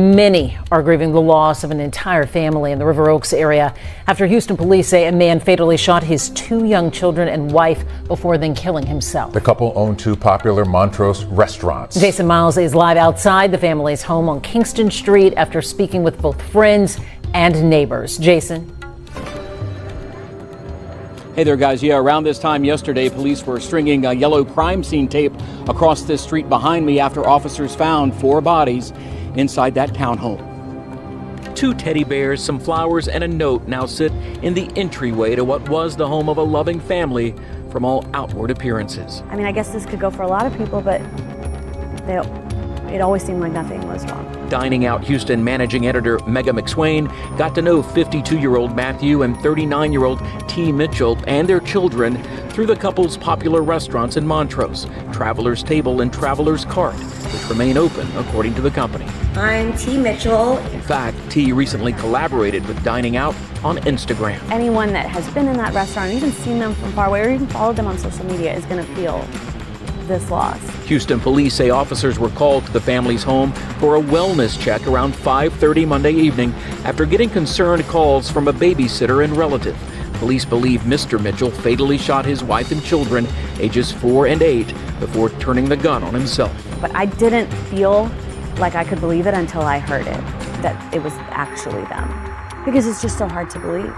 Many are grieving the loss of an entire family in the River Oaks area after Houston police say a man fatally shot his 2 young children and wife before then killing himself. The couple own 2 popular Montrose restaurants. Jason Miles is live outside the family's home on Kingston Street after speaking with both friends and neighbors. Jason. Hey there, guys. Yeah, around this time yesterday, police were stringing yellow crime scene tape across this street behind me after officers found 4 bodies inside that townhome. 2 teddy bears, some flowers, and a note now sit in the entryway to what was the home of a loving family from all outward appearances. I mean, I guess this could go for a lot of people, but it always seemed like nothing was wrong. Dining Out Houston managing editor Mega McSwain got to know 52-year-old Matthew and 39-year-old T. Mitchell and their children through the couple's popular restaurants in Montrose, Traveler's Table and Traveler's Cart, which remain open according to the company. I'm T. Mitchell. In fact, T recently collaborated with Dining Out on Instagram. Anyone that has been in that restaurant, even seen them from far away, or even followed them on social media is going to feel this loss. Houston police say officers were called to the family's home for a wellness check around 5:30 Monday evening after getting concerned calls from a babysitter and relative. Police believe Mr. Mitchell fatally shot his wife and children, ages 4 and 8, before turning the gun on himself. But I didn't feel like I could believe it until I heard it, that it was actually them. Because it's just so hard to believe.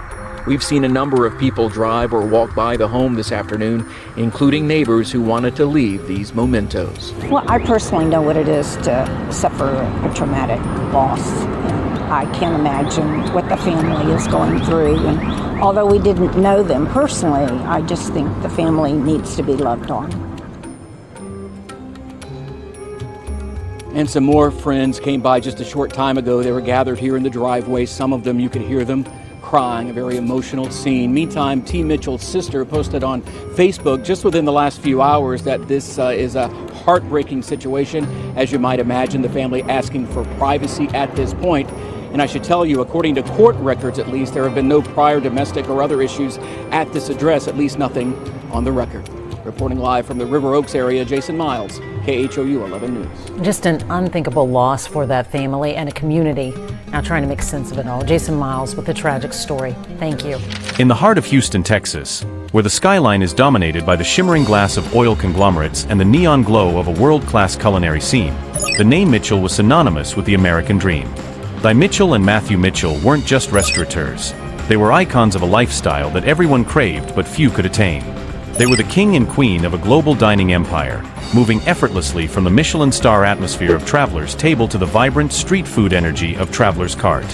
We've seen a number of people drive or walk by the home this afternoon, including neighbors who wanted to leave these mementos. Well, I personally know what it is to suffer a traumatic loss. And I can't imagine what the family is going through. And although we didn't know them personally, I just think the family needs to be loved on. And some more friends came by just a short time ago. They were gathered here in the driveway. Some of them, you could hear them crying, a very emotional scene. Meantime, T. Mitchell's sister posted on Facebook just within the last few hours that this is a heartbreaking situation. As you might imagine, the family asking for privacy at this point. And I should tell you, according to court records at least, there have been no prior domestic or other issues at this address, at least nothing on the record. Reporting live from the River Oaks area, Jason Miles, KHOU 11 News. Just an unthinkable loss for that family and a community now trying to make sense of it all. Jason Miles with the tragic story. Thank you. In the heart of Houston, Texas, where the skyline is dominated by the shimmering glass of oil conglomerates and the neon glow of a world-class culinary scene, the name Mitchell was synonymous with the American dream. Thy Mitchell and Matthew Mitchell weren't just restaurateurs. They were icons of a lifestyle that everyone craved but few could attain. They were the king and queen of a global dining empire, moving effortlessly from the Michelin star atmosphere of Traveler's Table to the vibrant street food energy of Traveler's Cart.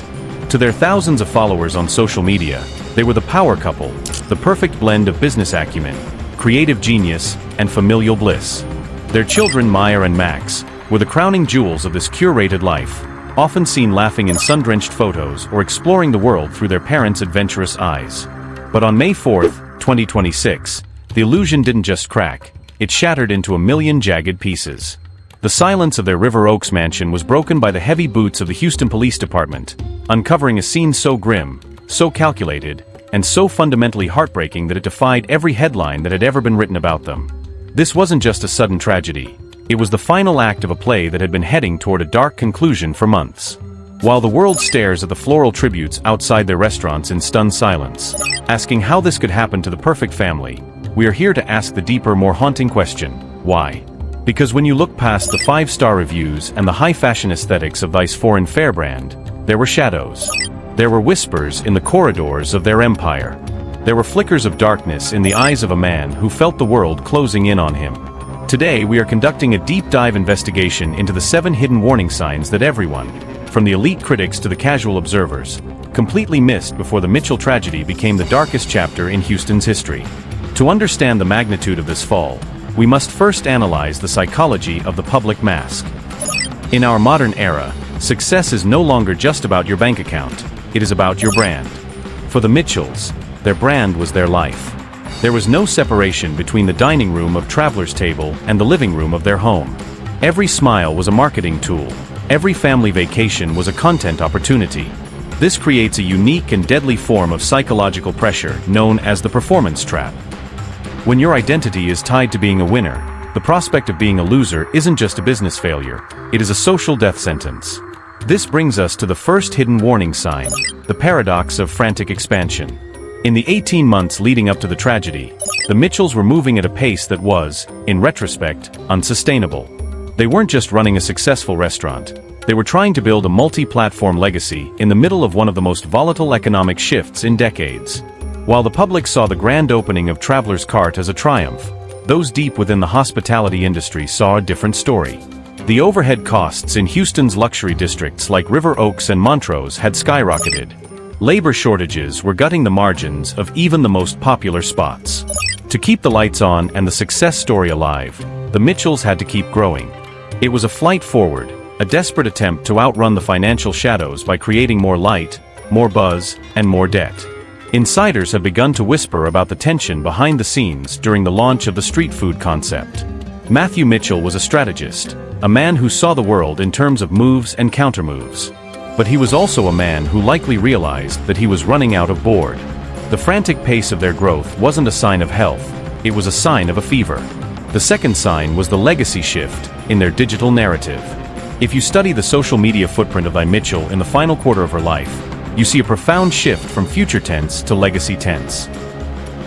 To their thousands of followers on social media, they were the power couple, the perfect blend of business acumen, creative genius, and familial bliss. Their children, Maya and Max, were the crowning jewels of this curated life, often seen laughing in sun-drenched photos or exploring the world through their parents' adventurous eyes. But on May 4th, 2026, the illusion didn't just crack, it shattered into a million jagged pieces. The silence of their River Oaks mansion was broken by the heavy boots of the Houston Police Department, uncovering a scene so grim, so calculated, and so fundamentally heartbreaking that it defied every headline that had ever been written about them. This wasn't just a sudden tragedy, it was the final act of a play that had been heading toward a dark conclusion for months. While the world stares at the floral tributes outside their restaurants in stunned silence, asking how this could happen to the perfect family, we are here to ask the deeper, more haunting question: why? Because when you look past the 5-star reviews and the high-fashion aesthetics of Vice Foreign Fair brand, there were shadows. There were whispers in the corridors of their empire. There were flickers of darkness in the eyes of a man who felt the world closing in on him. Today, we are conducting a deep-dive investigation into the 7 hidden warning signs that everyone, from the elite critics to the casual observers, completely missed before the Mitchell tragedy became the darkest chapter in Houston's history. To understand the magnitude of this fall, we must first analyze the psychology of the public mask. In our modern era, success is no longer just about your bank account, it is about your brand. For the Mitchells, their brand was their life. There was no separation between the dining room of Traveler's Table and the living room of their home. Every smile was a marketing tool, every family vacation was a content opportunity. This creates a unique and deadly form of psychological pressure known as the performance trap. When your identity is tied to being a winner, the prospect of being a loser isn't just a business failure, it is a social death sentence. This brings us to the first hidden warning sign, the paradox of frantic expansion. In the 18 months leading up to the tragedy, the Mitchells were moving at a pace that was, in retrospect, unsustainable. They weren't just running a successful restaurant. They were trying to build a multi-platform legacy in the middle of one of the most volatile economic shifts in decades. While the public saw the grand opening of Traveler's Cart as a triumph, those deep within the hospitality industry saw a different story. The overhead costs in Houston's luxury districts like River Oaks and Montrose had skyrocketed. Labor shortages were gutting the margins of even the most popular spots. To keep the lights on and the success story alive, the Mitchells had to keep growing. It was a flight forward, a desperate attempt to outrun the financial shadows by creating more light, more buzz, and more debt. Insiders have begun to whisper about the tension behind the scenes during the launch of the street food concept. Matthew Mitchell was a strategist, a man who saw the world in terms of moves and countermoves. But he was also a man who likely realized that he was running out of board. The frantic pace of their growth wasn't a sign of health, it was a sign of a fever. The second sign was the legacy shift in their digital narrative. If you study the social media footprint of Mitchell in the final quarter of her life, you see a profound shift from future tense to legacy tense.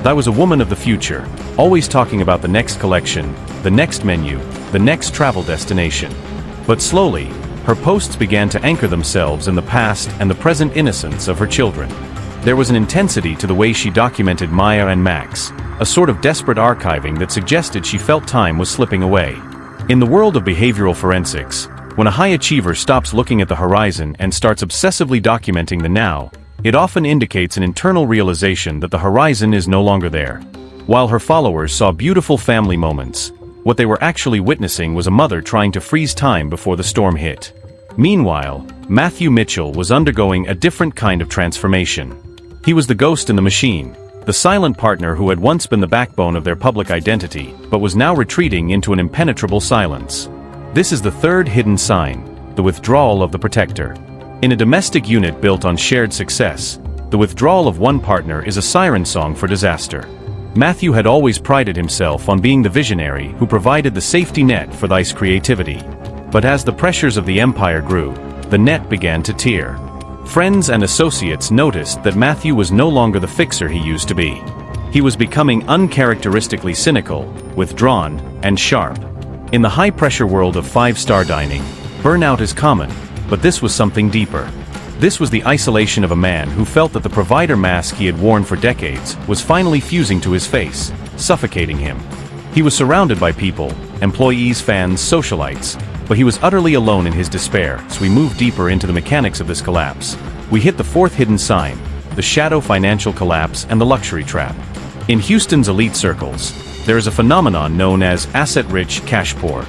That was a woman of the future, always talking about the next collection, the next menu, the next travel destination. But slowly, her posts began to anchor themselves in the past and the present innocence of her children. There was an intensity to the way she documented Maya and Max, a sort of desperate archiving that suggested she felt time was slipping away. In the world of behavioral forensics, when a high achiever stops looking at the horizon and starts obsessively documenting the now, it often indicates an internal realization that the horizon is no longer there. While her followers saw beautiful family moments, what they were actually witnessing was a mother trying to freeze time before the storm hit. Meanwhile, Matthew Mitchell was undergoing a different kind of transformation. He was the ghost in the machine, the silent partner who had once been the backbone of their public identity, but was now retreating into an impenetrable silence. This is the third hidden sign, the withdrawal of the protector. In a domestic unit built on shared success, the withdrawal of one partner is a siren song for disaster. Matthew had always prided himself on being the visionary who provided the safety net for Thice's creativity. But as the pressures of the empire grew, the net began to tear. Friends and associates noticed that Matthew was no longer the fixer he used to be. He was becoming uncharacteristically cynical, withdrawn, and sharp. In the high-pressure world of five-star dining, burnout is common, but this was something deeper. This was the isolation of a man who felt that the provider mask he had worn for decades was finally fusing to his face, suffocating him. He was surrounded by people, employees, fans, socialites, but he was utterly alone in his despair. So we move deeper into the mechanics of this collapse. We hit the fourth hidden sign, the shadow financial collapse and the luxury trap. In Houston's elite circles, there is a phenomenon known as asset-rich, cash-poor.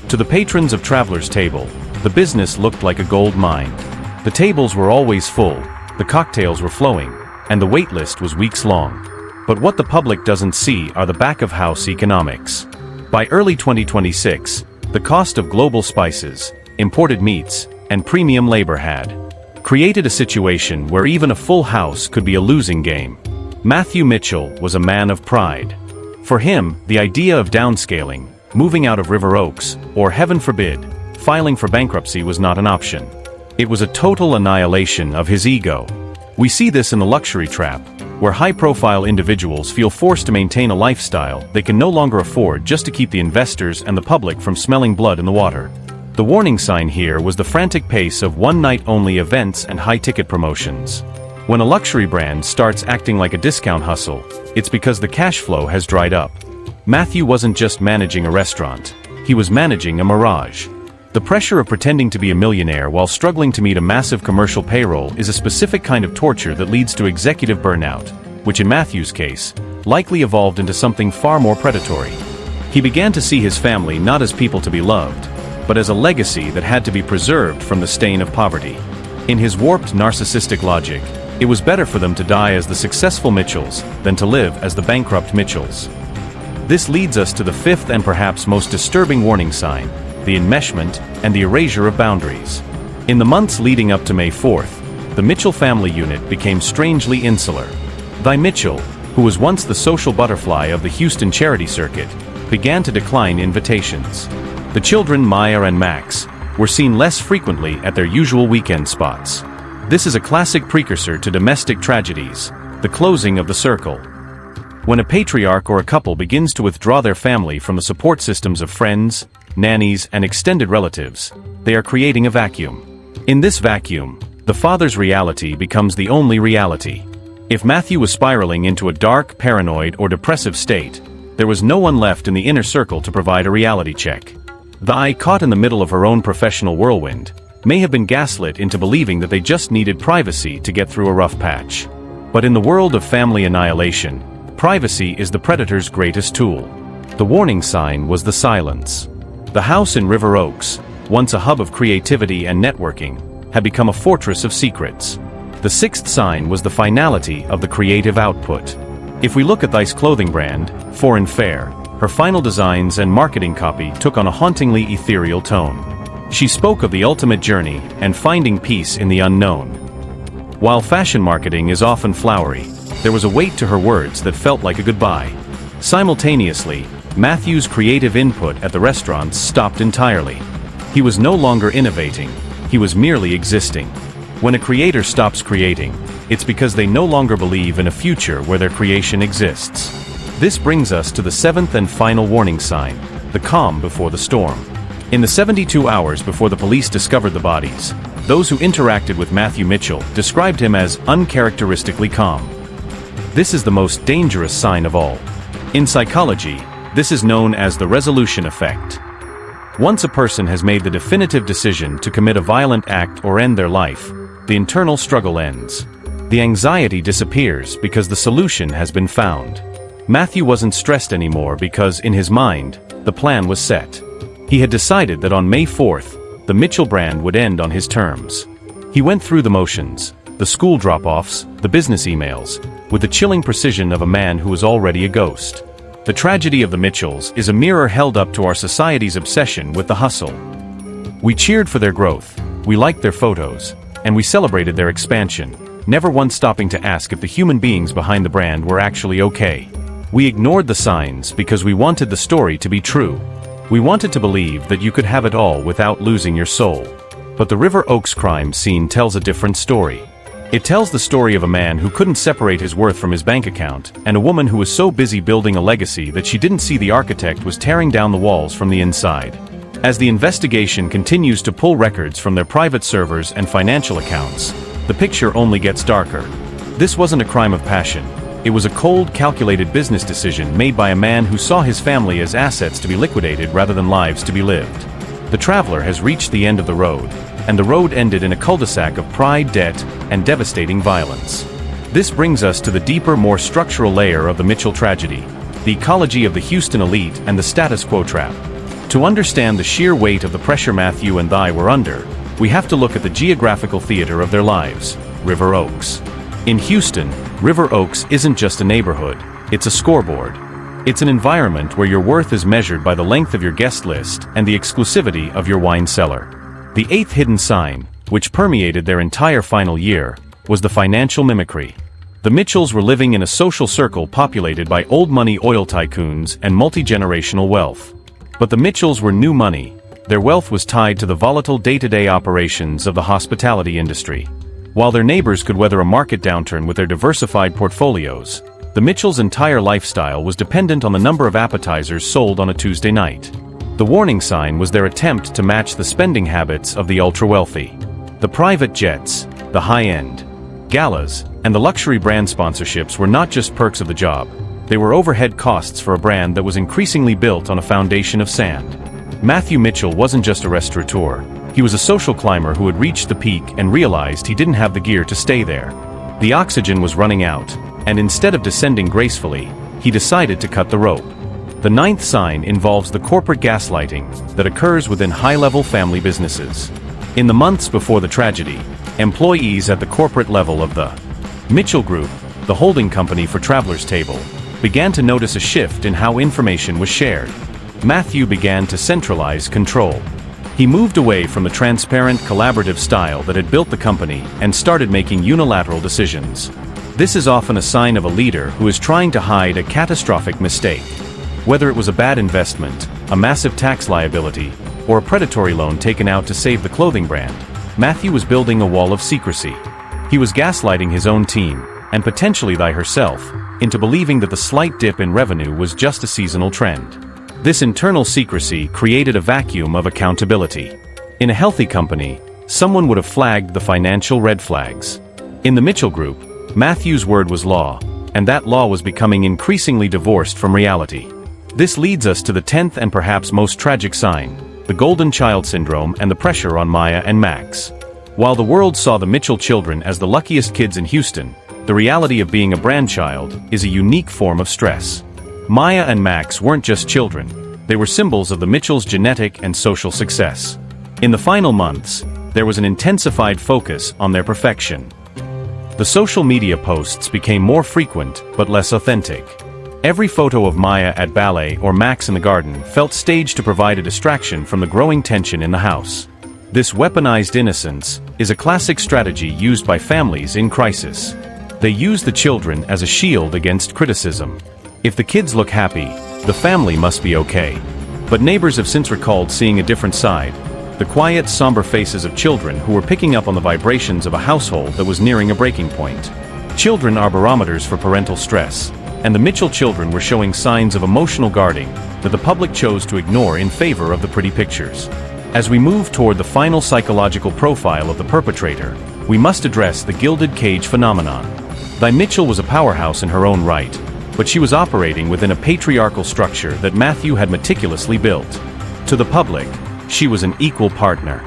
To the patrons of Traveler's Table, the business looked like a gold mine. The tables were always full, the cocktails were flowing, and the wait list was weeks long. But what the public doesn't see are the back-of-house economics. By early 2026, the cost of global spices, imported meats, and premium labor had created a situation where even a full house could be a losing game. Matthew Mitchell was a man of pride. For him, the idea of downscaling, moving out of River Oaks, or heaven forbid, filing for bankruptcy was not an option. It was a total annihilation of his ego. We see this in the luxury trap, where high-profile individuals feel forced to maintain a lifestyle they can no longer afford just to keep the investors and the public from smelling blood in the water. The warning sign here was the frantic pace of one-night-only events and high-ticket promotions. When a luxury brand starts acting like a discount hustle, it's because the cash flow has dried up. Matthew wasn't just managing a restaurant, he was managing a mirage. The pressure of pretending to be a millionaire while struggling to meet a massive commercial payroll is a specific kind of torture that leads to executive burnout, which in Matthew's case, likely evolved into something far more predatory. He began to see his family not as people to be loved, but as a legacy that had to be preserved from the stain of poverty. In his warped narcissistic logic, it was better for them to die as the successful Mitchells than to live as the bankrupt Mitchells. This leads us to the fifth and perhaps most disturbing warning sign, the enmeshment and the erasure of boundaries. In the months leading up to May 4th, the Mitchell family unit became strangely insular. Mitchell, who was once the social butterfly of the Houston charity circuit, began to decline invitations. The children Maya and Max, were seen less frequently at their usual weekend spots. This is a classic precursor to domestic tragedies, the closing of the circle. When a patriarch or a couple begins to withdraw their family from the support systems of friends, nannies, and extended relatives, they are creating a vacuum. In this vacuum, the father's reality becomes the only reality. If Matthew was spiraling into a dark, paranoid, or depressive state, there was no one left in the inner circle to provide a reality check. The eye, caught in the middle of her own professional whirlwind, may have been gaslit into believing that they just needed privacy to get through a rough patch. But in the world of family annihilation, privacy is the predator's greatest tool. The warning sign was the silence. The house in River Oaks, once a hub of creativity and networking, had become a fortress of secrets. The sixth sign was the finality of the creative output. If we look at this clothing brand, Foreign Fair, her final designs and marketing copy took on a hauntingly ethereal tone. She spoke of the ultimate journey and finding peace in the unknown. While fashion marketing is often flowery, there was a weight to her words that felt like a goodbye. Simultaneously, Matthew's creative input at the restaurants stopped entirely. He was no longer innovating, he was merely existing. When a creator stops creating, it's because they no longer believe in a future where their creation exists. This brings us to the seventh and final warning sign, the calm before the storm. In the 72 hours before the police discovered the bodies, those who interacted with Matthew Mitchell described him as uncharacteristically calm. This is the most dangerous sign of all. In psychology, this is known as the resolution effect. Once a person has made the definitive decision to commit a violent act or end their life, the internal struggle ends. The anxiety disappears because the solution has been found. Matthew wasn't stressed anymore because, in his mind, the plan was set. He had decided that on May 4th, the Mitchell brand would end on his terms. He went through the motions, the school drop-offs, the business emails, with the chilling precision of a man who was already a ghost. The tragedy of the Mitchells is a mirror held up to our society's obsession with the hustle. We cheered for their growth, we liked their photos, and we celebrated their expansion, never once stopping to ask if the human beings behind the brand were actually okay. We ignored the signs because we wanted the story to be true. We wanted to believe that you could have it all without losing your soul. But the River Oaks crime scene tells a different story. It tells the story of a man who couldn't separate his worth from his bank account, and a woman who was so busy building a legacy that she didn't see the architect was tearing down the walls from the inside. As the investigation continues to pull records from their private servers and financial accounts, the picture only gets darker. This wasn't a crime of passion. It was a cold, calculated business decision made by a man who saw his family as assets to be liquidated rather than lives to be lived. The traveler has reached the end of the road, and the road ended in a cul-de-sac of pride, debt, and devastating violence. This brings us to the deeper, more structural layer of the Mitchell tragedy, the ecology of the Houston elite and the status quo trap. To understand the sheer weight of the pressure Matthew and Di were under, we have to look at the geographical theater of their lives, River Oaks. In Houston, River Oaks isn't just a neighborhood, it's a scoreboard. It's an environment where your worth is measured by the length of your guest list and the exclusivity of your wine cellar. The eighth hidden sign, which permeated their entire final year, was the financial mimicry. The Mitchells were living in a social circle populated by old money oil tycoons and multi-generational wealth. But the Mitchells were new money. Their wealth was tied to the volatile day-to-day operations of the hospitality industry. While their neighbors could weather a market downturn with their diversified portfolios, the Mitchells' entire lifestyle was dependent on the number of appetizers sold on a Tuesday night. The warning sign was their attempt to match the spending habits of the ultra-wealthy. The private jets, the high-end galas, and the luxury brand sponsorships were not just perks of the job. They were overhead costs for a brand that was increasingly built on a foundation of sand. Matthew Mitchell wasn't just a restaurateur. He was a social climber who had reached the peak and realized he didn't have the gear to stay there. The oxygen was running out, and instead of descending gracefully, he decided to cut the rope. The ninth sign involves the corporate gaslighting that occurs within high-level family businesses. In the months before the tragedy, employees at the corporate level of the Mitchell Group, the holding company for Traveler's Table, began to notice a shift in how information was shared. Matthew began to centralize control. He moved away from the transparent, collaborative style that had built the company and started making unilateral decisions. This is often a sign of a leader who is trying to hide a catastrophic mistake. Whether it was a bad investment, a massive tax liability, or a predatory loan taken out to save the clothing brand, Matthew was building a wall of secrecy. He was gaslighting his own team, and potentially herself, into believing that the slight dip in revenue was just a seasonal trend. This internal secrecy created a vacuum of accountability. In a healthy company, someone would have flagged the financial red flags. In the Mitchell Group, Matthew's word was law, and that law was becoming increasingly divorced from reality. This leads us to the 10th and perhaps most tragic sign, the golden child syndrome and the pressure on Maya and Max. While the world saw the Mitchell children as the luckiest kids in Houston, the reality of being a brand child is a unique form of stress. Maya and Max weren't just children, they were symbols of the Mitchells' genetic and social success. In the final months, there was an intensified focus on their perfection. The social media posts became more frequent but less authentic. Every photo of Maya at ballet or Max in the garden felt staged to provide a distraction from the growing tension in the house. This weaponized innocence is a classic strategy used by families in crisis. They use the children as a shield against criticism. If the kids look happy, the family must be okay. But neighbors have since recalled seeing a different side, the quiet, somber faces of children who were picking up on the vibrations of a household that was nearing a breaking point. Children are barometers for parental stress, and the Mitchell children were showing signs of emotional guarding that the public chose to ignore in favor of the pretty pictures. As we move toward the final psychological profile of the perpetrator, we must address the gilded cage phenomenon. Di Mitchell was a powerhouse in her own right, but she was operating within a patriarchal structure that Matthew had meticulously built. To the public, she was an equal partner.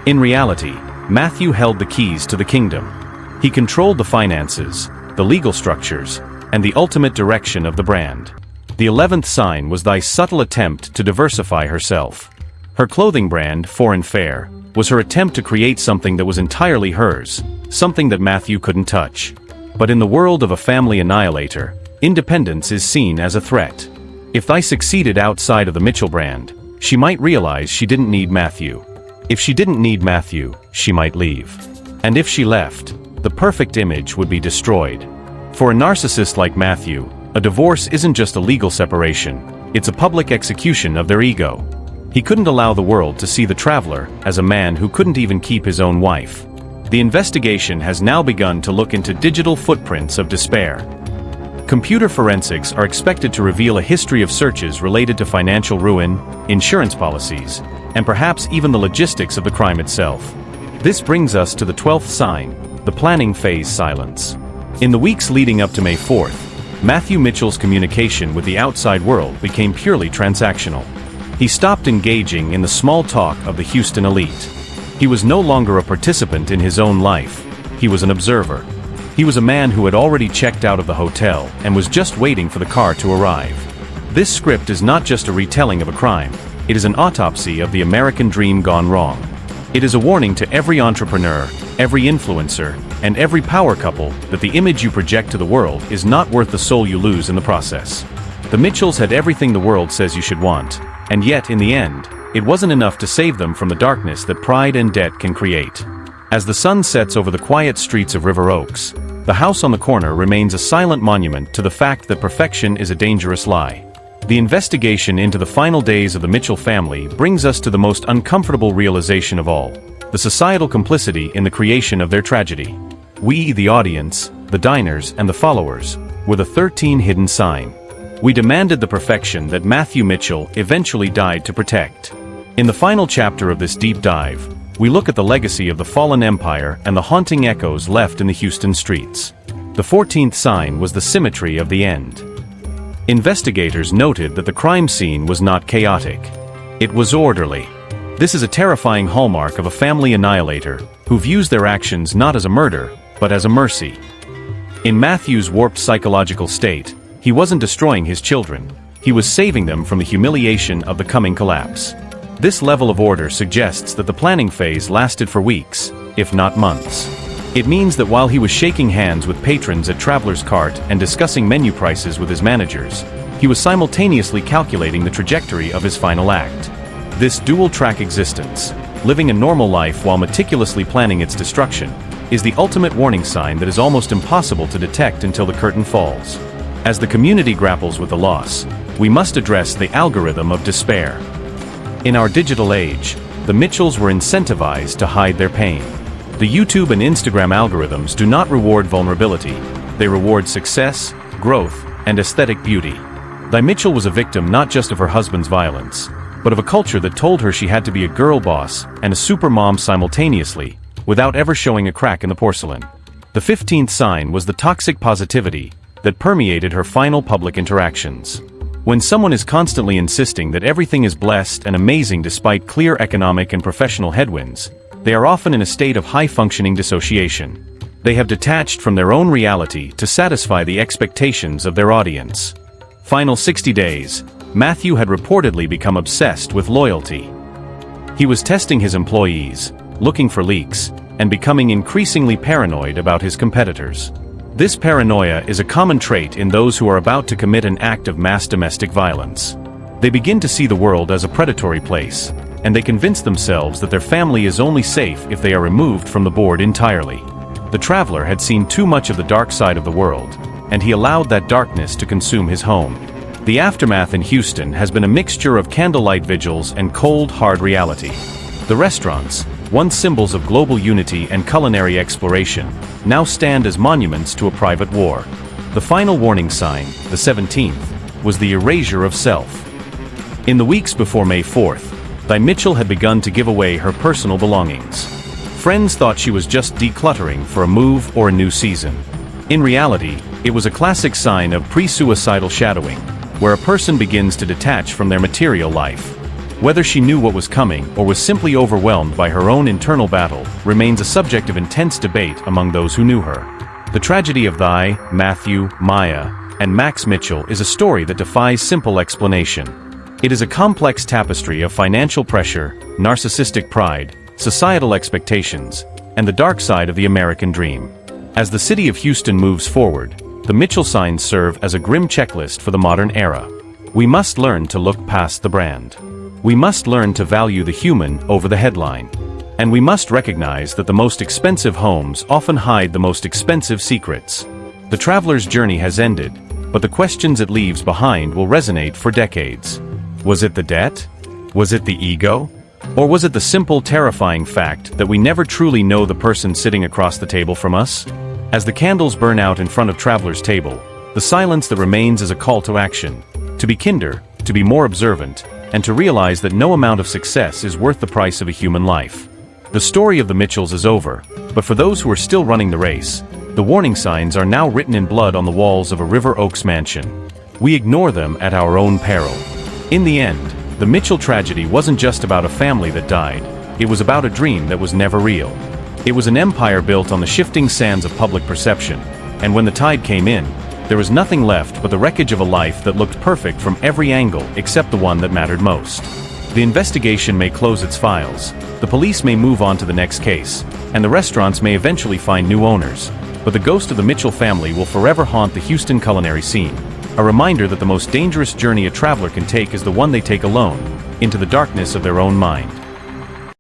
In reality, Matthew held the keys to the kingdom. He controlled the finances, the legal structures, and the ultimate direction of the brand. The 11th sign was Di's subtle attempt to diversify herself. Her clothing brand, Foreign Fair, was her attempt to create something that was entirely hers, something that Matthew couldn't touch. But in the world of a family annihilator, independence is seen as a threat. If Di succeeded outside of the Mitchell brand, she might realize she didn't need Matthew. If she didn't need Matthew, she might leave. And if she left, the perfect image would be destroyed. For a narcissist like Matthew, a divorce isn't just a legal separation, it's a public execution of their ego. He couldn't allow the world to see the traveler as a man who couldn't even keep his own wife. The investigation has now begun to look into digital footprints of despair. Computer forensics are expected to reveal a history of searches related to financial ruin, insurance policies, and perhaps even the logistics of the crime itself. This brings us to the 12th sign, the planning phase silence. In the weeks leading up to May 4th, Matthew Mitchell's communication with the outside world became purely transactional. He stopped engaging in the small talk of the Houston elite. He was no longer a participant in his own life, he was an observer. He was a man who had already checked out of the hotel and was just waiting for the car to arrive. This script is not just a retelling of a crime, it is an autopsy of the American dream gone wrong. It is a warning to every entrepreneur, every influencer, and every power couple that the image you project to the world is not worth the soul you lose in the process. The Mitchells had everything the world says you should want, and yet, in the end, it wasn't enough to save them from the darkness that pride and debt can create. As the sun sets over the quiet streets of River Oaks, the house on the corner remains a silent monument to the fact that perfection is a dangerous lie. The investigation into the final days of the Mitchell family brings us to the most uncomfortable realization of all, the societal complicity in the creation of their tragedy. We, the audience, the diners, and the followers, were the 13 hidden sign. We demanded the perfection that Matthew Mitchell eventually died to protect. In the final chapter of this deep dive, we look at the legacy of the fallen empire and the haunting echoes left in the Houston streets. The 14th sign was the symmetry of the end. Investigators noted that the crime scene was not chaotic. It was orderly. This is a terrifying hallmark of a family annihilator who views their actions not as a murder, but as a mercy. In Matthew's warped psychological state, he wasn't destroying his children, he was saving them from the humiliation of the coming collapse. This level of order suggests that the planning phase lasted for weeks, if not months. It means that while he was shaking hands with patrons at Traveler's Cart and discussing menu prices with his managers, he was simultaneously calculating the trajectory of his final act. This dual-track existence, living a normal life while meticulously planning its destruction, is the ultimate warning sign that is almost impossible to detect until the curtain falls. As the community grapples with the loss, we must address the algorithm of despair. In our digital age, the Mitchells were incentivized to hide their pain. The YouTube and Instagram algorithms do not reward vulnerability. They reward success, growth, and aesthetic beauty. Di Mitchell was a victim not just of her husband's violence, but of a culture that told her she had to be a girl boss and a super mom simultaneously, without ever showing a crack in the porcelain. The 15th sign was the toxic positivity that permeated her final public interactions. When someone is constantly insisting that everything is blessed and amazing despite clear economic and professional headwinds, they are often in a state of high-functioning dissociation. They have detached from their own reality to satisfy the expectations of their audience. Final 60 days, Matthew had reportedly become obsessed with loyalty. He was testing his employees, looking for leaks, and becoming increasingly paranoid about his competitors. This paranoia is a common trait in those who are about to commit an act of mass domestic violence. They begin to see the world as a predatory place, and they convince themselves that their family is only safe if they are removed from the board entirely. The traveler had seen too much of the dark side of the world, and he allowed that darkness to consume his home. The aftermath in Houston has been a mixture of candlelight vigils and cold, hard reality. The restaurants, once symbols of global unity and culinary exploration, now stand as monuments to a private war. The final warning sign, the 17th, was the erasure of self. In the weeks before May 4th, Di Mitchell had begun to give away her personal belongings. Friends thought she was just decluttering for a move or a new season. In reality, it was a classic sign of pre-suicidal shadowing, where a person begins to detach from their material life. Whether she knew what was coming or was simply overwhelmed by her own internal battle remains a subject of intense debate among those who knew her. The tragedy of Di, Matthew, Maya, and Max Mitchell is a story that defies simple explanation. It is a complex tapestry of financial pressure, narcissistic pride, societal expectations, and the dark side of the American dream. As the city of Houston moves forward, the Mitchell signs serve as a grim checklist for the modern era. We must learn to look past the brand. We must learn to value the human over the headline. And we must recognize that the most expensive homes often hide the most expensive secrets. The traveler's journey has ended, but the questions it leaves behind will resonate for decades. Was it the debt? Was it the ego? Or was it the simple, terrifying fact that we never truly know the person sitting across the table from us? As the candles burn out in front of Traveler's table, the silence that remains is a call to action. To be kinder, to be more observant, and to realize that no amount of success is worth the price of a human life. The story of the Mitchells is over, but for those who are still running the race, the warning signs are now written in blood on the walls of a River Oaks mansion. We ignore them at our own peril. In the end, the Mitchell tragedy wasn't just about a family that died, it was about a dream that was never real. It was an empire built on the shifting sands of public perception, and when the tide came in, there was nothing left but the wreckage of a life that looked perfect from every angle except the one that mattered most. The investigation may close its files, the police may move on to the next case, and the restaurants may eventually find new owners, but the ghost of the Mitchell family will forever haunt the Houston culinary scene, a reminder that the most dangerous journey a traveler can take is the one they take alone, into the darkness of their own mind.